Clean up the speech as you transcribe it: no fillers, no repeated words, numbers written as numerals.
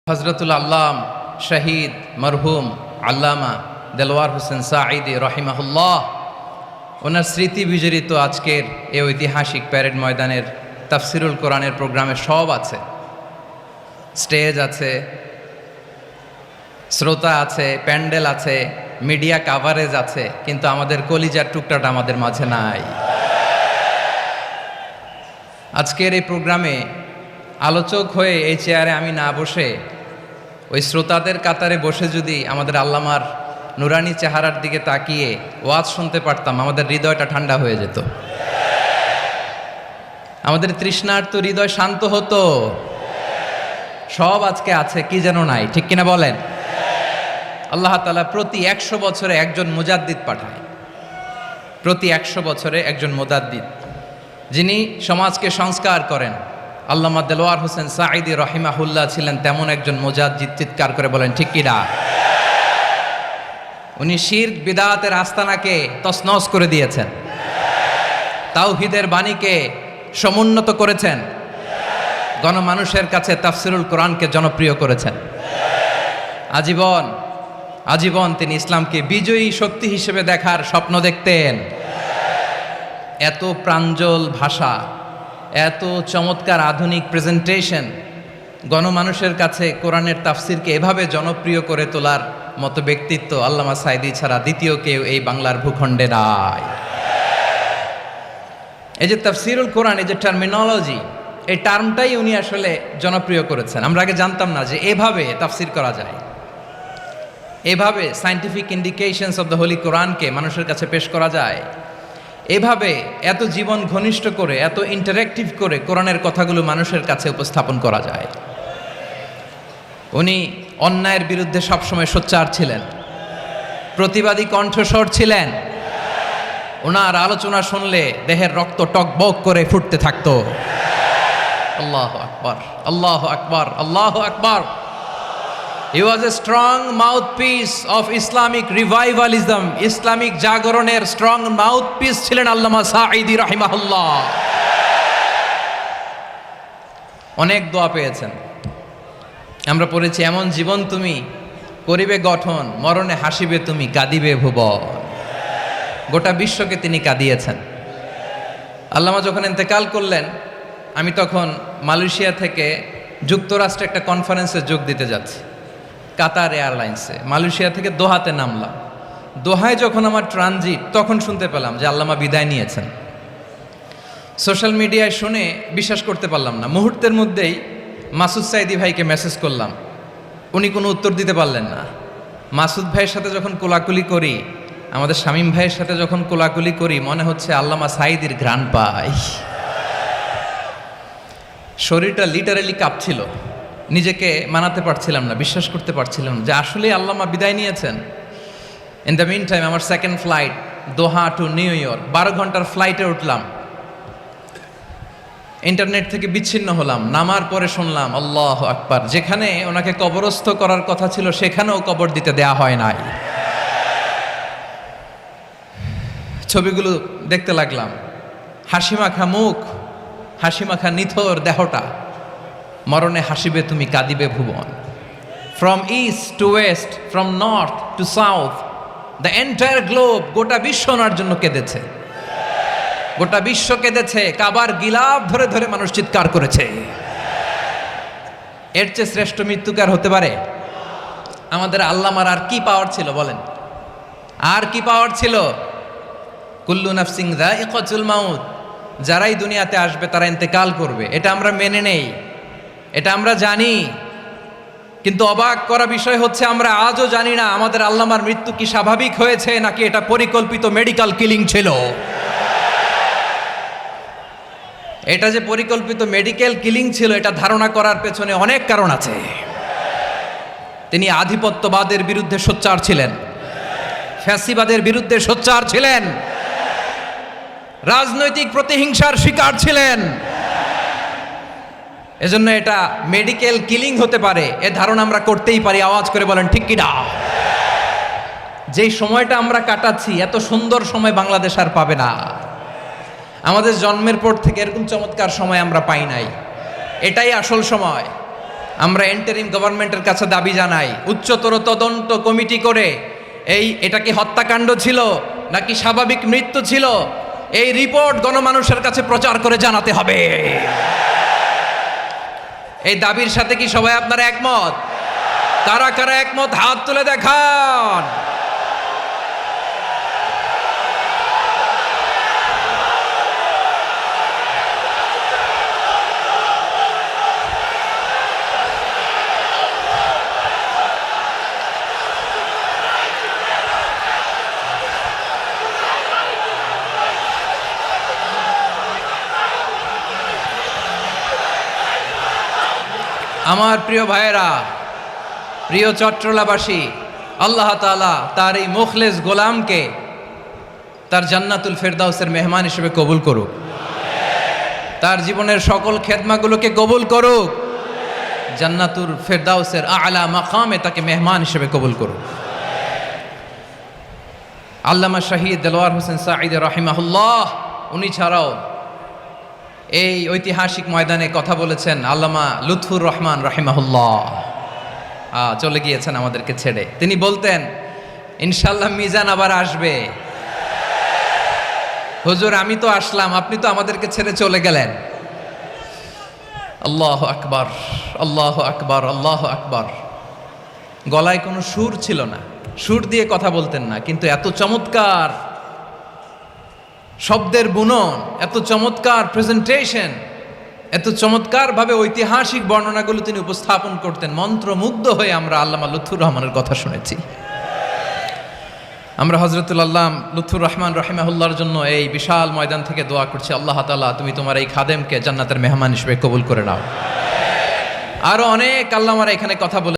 হজরতুল আল্লাম শহীদ মরহুম আল্লামা দেলওয়ার হোসেন সাঈদী রহিমাহুল্লাহ ওনার স্মৃতি বিজড়িত আজকের এই ঐতিহাসিক প্যারেড ময়দানের তাফসিরুল কোরআনের প্রোগ্রামে সব আছে। স্টেজ আছে, শ্রোতা আছে, প্যান্ডেল আছে, মিডিয়া কাভারেজ আছে, কিন্তু আমাদের কলিজার টুকটাটা আমাদের মাঝে নাই। আজকের এই প্রোগ্রামে আলোচক হয়ে এই চেয়ারে আমি না বসে ওই শ্রোতাদের কাতারে বসে যদি আমাদের আল্লামার নুরানি চেহারার দিকে তাকিয়ে ওয়াজ শুনতে পারতাম, আমাদের হৃদয়টা ঠান্ডা হয়ে যেত, আমাদের তৃষ্ণার্ত হৃদয় শান্ত হতো। সব আজকে আছে, কি যেন নাই, ঠিক কিনা বলেন? আল্লাহ তাআলা প্রতি 100 বছরে একজন মুজাদ্দিদ পাঠায়, প্রতি 100 বছরে একজন মুজাদ্দিদ, যিনি সমাজকে সংস্কার করেন। আল্লামা দেলওয়ার হোসেন সাঈদী রহিমাহুল্লাহ ছিলেন তেমন একজন মুজাদ্দিদ। চিৎকার করে বলেন ঠিক কিনা? উনি শিরক বিদআতের আস্তানাকে তছনছ করে দিয়েছেন, তাওহীদের বাণীকে সমুন্নত করেছেন, গণমানুষের কাছে তাফসিরুল কোরআনকে জনপ্রিয় করেছেন। আজীবন তিনি ইসলামকে বিজয়ী শক্তি হিসেবে দেখার স্বপ্ন দেখতেন। এত প্রাঞ্জল ভাষা, এত চমৎকার আধুনিক প্রেজেন্টেশন, গণমানুষের কাছে কোরআনের তাফসিরকে এভাবে জনপ্রিয় করে তোলার মতো ব্যক্তিত্ব আল্লামা সাঈদী ছাড়া দ্বিতীয় কেউ এই বাংলার ভূখণ্ডে নাই। এই যে তাফসিরুল কোরআন, এই যে টার্মিনোলজি, এই টার্মটাই উনি আসলে জনপ্রিয় করেছেন। আমরা আগে জানতাম না যে এভাবে তাফসির করা যায়, এভাবে scientific indications of the Holi কোরআনকে মানুষের কাছে পেশ করা যায়, এভাবে এত জীবন ঘনিষ্ঠ করে, এত ইন্টারেক্টিভ করে কোরআনের কথাগুলো মানুষের কাছে উপস্থাপন করা যায়। উনি অন্যায়ের বিরুদ্ধে সবসময় সোচ্চার ছিলেন, প্রতিবাদী কণ্ঠস্বর ছিলেন। ওনার আলোচনা শুনলে দেহের রক্ত টকবক করে ফুটতে থাকতো। আল্লাহু আকবার, আল্লাহু আকবার, আল্লাহু আকবার। He was a strong mouthpiece of Islamic revivalism. Islamic জাগরণের স্ট্রং মাউথপিস ছিলেন আল্লামা সাঈদী রাহিমাহুল্লাহ। অনেক দোয়া পেয়েছেন, আমরা পড়েছি, এমন জীবন তুমি করিবে গঠন, মরণে হাসিবে তুমি, কাঁদিবে ভুবন। গোটা বিশ্বকে তিনি কাঁদিয়েছেন। আল্লামা যখন ইন্তেকাল করলেন, আমি তখন মালয়েশিয়া থেকে যুক্তরাষ্ট্রে একটা কনফারেন্সে যোগ দিতে যাচ্ছি, কাতার এয়ারলাইন্সে। মালয়েশিয়া থেকে দোহাতে নামলাম। দোহায় যখন আমার ট্রানজিট, তখন শুনতে পেলাম যে আল্লামা বিদায় নিয়েছেন। সোশ্যাল মিডিয়ায় শুনে বিশ্বাস করতে পারলাম না। মুহূর্তের মধ্যেই মাসুদ সাঈদী ভাইকে মেসেজ করলাম, উনি কোনো উত্তর দিতে পারলেন না। মাসুদ ভাইয়ের সাথে যখন কোলাকুলি করি, আমাদের শামীম ভাইয়ের সাথে যখন কোলাকুলি করি, মনে হচ্ছে আল্লামা সাঈদীর ঘ্রাণ পাই। শরীরটা লিটারালি কাঁপছিল, নিজেকে মানাতে পারছিলাম না, বিশ্বাস করতে পারছিলাম না যে আসলে আল্লামা বিদায় নিয়েছেন। ইন দ্য মিন টাইম আমার সেকেন্ড ফ্লাইট দোহা টু নিউ ইয়র্ক, 12 ঘন্টার ফ্লাইটে উঠলাম, ইন্টারনেট থেকে বিচ্ছিন্ন হলাম। নামার পরে শুনলাম আল্লাহু আকবার, যেখানে ওনাকে কবরস্থ করার কথা ছিল সেখানেও কবর দিতে দেয়া হয় নাই। ছবিগুলো দেখতে লাগলাম, হাসিমাখা মুখ, হাসিমাখা নিথর দেহটা, মরণে হাসিবে তুমি, কাঁদিবে ভুবন। From east to west, from north to south, the entire globe, গোটা বিশ্ব ওনার জন্য কেঁদেছে, গোটা বিশ্ব কেঁদেছে। কাবার গিলাফ ধরে ধরে মানুষ চিৎকার করেছে। এর চেয়ে শ্রেষ্ঠ মৃত্যুকার হতে পারে? আমাদের আল্লামার আর কি পাওয়ার ছিল বলেন? আর কি পাওয়ার ছিল? কুল্লু নাফসিন যায়িকাতুল মাউত, যারাই দুনিয়াতে আসবে তারা ইন্তেকাল করবে, এটা আমরা মেনে নেই, এটা আমরা জানি। কিন্তু অবাক করা বিষয় হচ্ছে, আমরা আজও জানি না আমাদের আল্লামার মৃত্যু কি স্বাভাবিক হয়েছে নাকি এটা পরিকল্পিত মেডিকেল কিলিং ছিল। এটা যে পরিকল্পিত মেডিকেল কিলিং ছিল, এটা ধারণা করার পেছনে অনেক কারণ আছে। তিনি আধিপত্যবাদের বিরুদ্ধে সোচ্চার ছিলেন, ফ্যাসিবাদের বিরুদ্ধে সোচ্চার ছিলেন, রাজনৈতিক প্রতিহিংসার শিকার ছিলেন। এজন্য এটা মেডিকেল কিলিং হতে পারে এ ধারণা আমরা করতেই পারি। আওয়াজ করে বলেন ঠিক কিনা? যেই সময়টা আমরা কাটাচ্ছি, এত সুন্দর সময় বাংলাদেশ আর পাবে না। আমাদের জন্মের পর থেকে এরকম চমৎকার সময় আমরা পাই নাই। এটাই আসল সময়। আমরা ইন্টারিম গভর্নমেন্টের কাছে দাবি জানাই, উচ্চতর তদন্ত কমিটি করে এটা কি হত্যাকাণ্ড ছিল নাকি স্বাভাবিক মৃত্যু ছিল, এই রিপোর্ট গণমানুষের কাছে প্রচার করে জানাতে হবে। এই দাবির সাথে কি সবাই আপনারা একমত? কারা কারা একমত হাত তুলে দেখান। আমার প্রিয় ভাইয়েরা, প্রিয় চট্টলাবাসী, আল্লাহ তাআলা তার এই মুখলেস গোলামকে তার জান্নাতুল ফেরদাউসের মেহমান হিসেবে কবুল করুক, তার জীবনের সকল খেদমাগুলোকে কবুল করুক, জান্নাতুল ফেরদাউসের আলা মাকামে তাকে মেহমান হিসেবে কবুল করুক। আল্লামা শহীদ দেলোয়ার হোসেন সাঈদ রাহিমাহুল্লাহ, উনি ছাড়াও এই ঐতিহাসিক ময়দানে কথা বলেছেন আল্লামা লুৎফুর রহমান রাহিমাহুল্লাহ, চলে গিয়েছেন আমাদেরকে ছেড়ে। তিনি বলতেন, ইনশাল্লাহ মিজান আবার আসবে। হুজুর আমি তো আসলাম, আপনি তো আমাদেরকে ছেড়ে চলে গেলেন। আল্লাহু আকবার, আল্লাহু আকবার, আল্লাহু আকবার। গলায় কোনো সুর ছিল না, সুর দিয়ে কথা বলতেন না, কিন্তু এত চমৎকার শব্দের বুনন, এত চমৎকার প্রেজেন্টেশন, এত চমৎকারভাবে ঐতিহাসিক বর্ণনাগুলো তিনি উপস্থাপন করতেন। মন্ত্রমুগ্ধ হয়ে আমরা আল্লামা লুৎফুর রহমানের কথা শুনেছি। আমরা হযরতুল আল্লাম লুৎফুর রহমান রাহিমাহুল্লাহর জন্য এই বিশাল ময়দান থেকে দোয়া করছি, আল্লাহ তাআলা তুমি তোমার এই খাদেমকে জান্নাতের মেহমান হিসেবে কবুল করে নাও। আরো অনেক আল্লামারা এখানে কথা বলে